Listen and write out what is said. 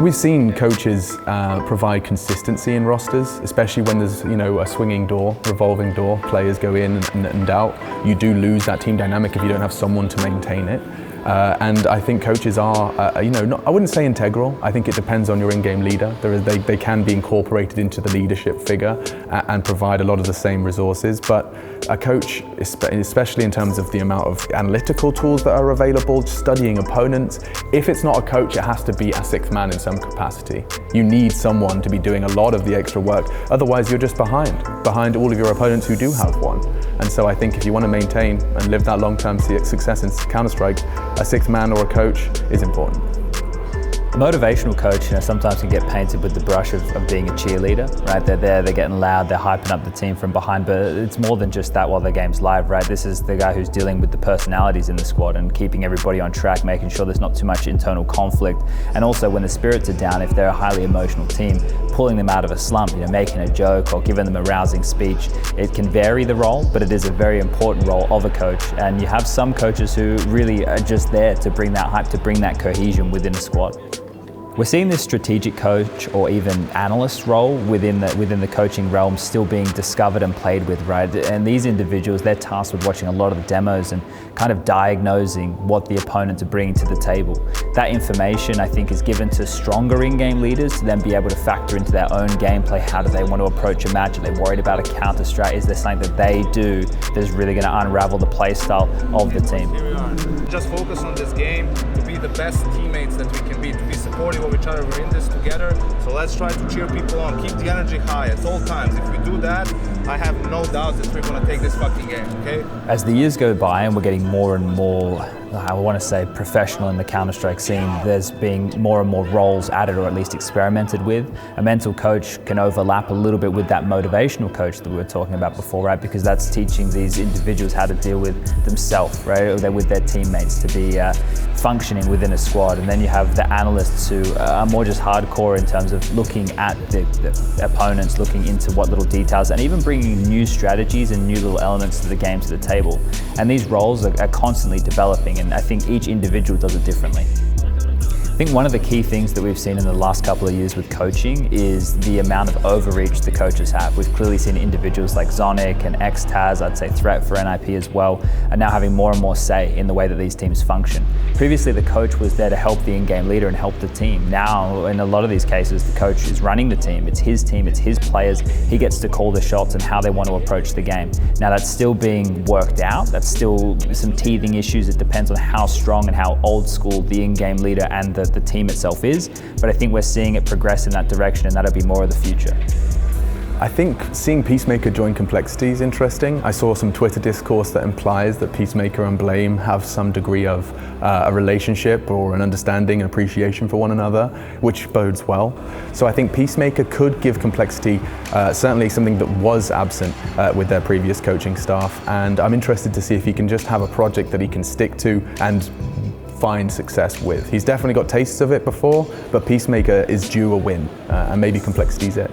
We've seen coaches provide consistency in rosters, especially when there's a swinging door, revolving door, players go in and out. You do lose that team dynamic if you don't have someone to maintain it. And I think coaches are, I wouldn't say integral. I think it depends on your in-game leader. They can be incorporated into the leadership figure and provide a lot of the same resources. But a coach, especially in terms of the amount of analytical tools that are available, studying opponents, if it's not a coach, it has to be a sixth man in some capacity. You need someone to be doing a lot of the extra work. Otherwise, you're just behind all of your opponents who do have one. And so I think if you want to maintain and live that long-term success in Counter-Strike, a sixth man or a coach is important. A motivational coach, sometimes can get painted with the brush of being a cheerleader, right? They're there, they're getting loud, they're hyping up the team from behind, but it's more than just that while the game's live, right? This is the guy who's dealing with the personalities in the squad and keeping everybody on track, making sure there's not too much internal conflict. And also when the spirits are down, if they're a highly emotional team, pulling them out of a slump, making a joke or giving them a rousing speech. It can vary the role, but it is a very important role of a coach. And you have some coaches who really are just there to bring that hype, to bring that cohesion within a squad. We're seeing this strategic coach or even analyst role within the coaching realm still being discovered and played with, right? And these individuals, they're tasked with watching a lot of the demos and kind of diagnosing what the opponents are bringing to the table. That information, I think, is given to stronger in-game leaders to then be able to factor into their own gameplay. How do they want to approach a match? Are they worried about a counter strat? Is there something that they do that's really going to unravel the play style of the team? Here we are. Just focus on this game to be the best teammates that we can be, to be supportive of each other. We're in this together, so let's try to cheer people on, keep the energy high at all times. If we do that, I have no doubt that we're going to take this fucking game, okay? As the years go by and we're getting more and more, I want to say, professional in the Counter-Strike scene, there's being more and more roles added or at least experimented with. A mental coach can overlap a little bit with that motivational coach that we were talking about before, right? Because that's teaching these individuals how to deal with themselves, right? Or with their teammates, to be functioning within a squad. And then you have the analysts who are more just hardcore in terms of looking at the opponents, looking into what little details, and even bringing new strategies and new little elements to the game to the table. And these roles are constantly developing, and I think each individual does it differently. I think one of the key things that we've seen in the last couple of years with coaching is the amount of overreach the coaches have. We've clearly seen individuals like Zonic and XTaz, I'd say Threat for NIP as well, are now having more and more say in the way that these teams function. Previously, the coach was there to help the in-game leader and help the team. Now, in a lot of these cases, the coach is running the team. It's his team, it's his players. He gets to call the shots and how they want to approach the game. Now, that's still being worked out. That's still some teething issues. It depends on how strong and how old school the in-game leader and the team itself is, but I think we're seeing it progress in that direction, and that'll be more of the future. I think seeing Peacemaker join Complexity is interesting. I saw some Twitter discourse that implies that Peacemaker and Blame have some degree of a relationship or an understanding and appreciation for one another, which bodes well. So I think Peacemaker could give Complexity certainly something that was absent with their previous coaching staff, and I'm interested to see if he can just have a project that he can stick to and find success with. He's definitely got tastes of it before, but Peacemaker is due a win, and maybe Complexity's it.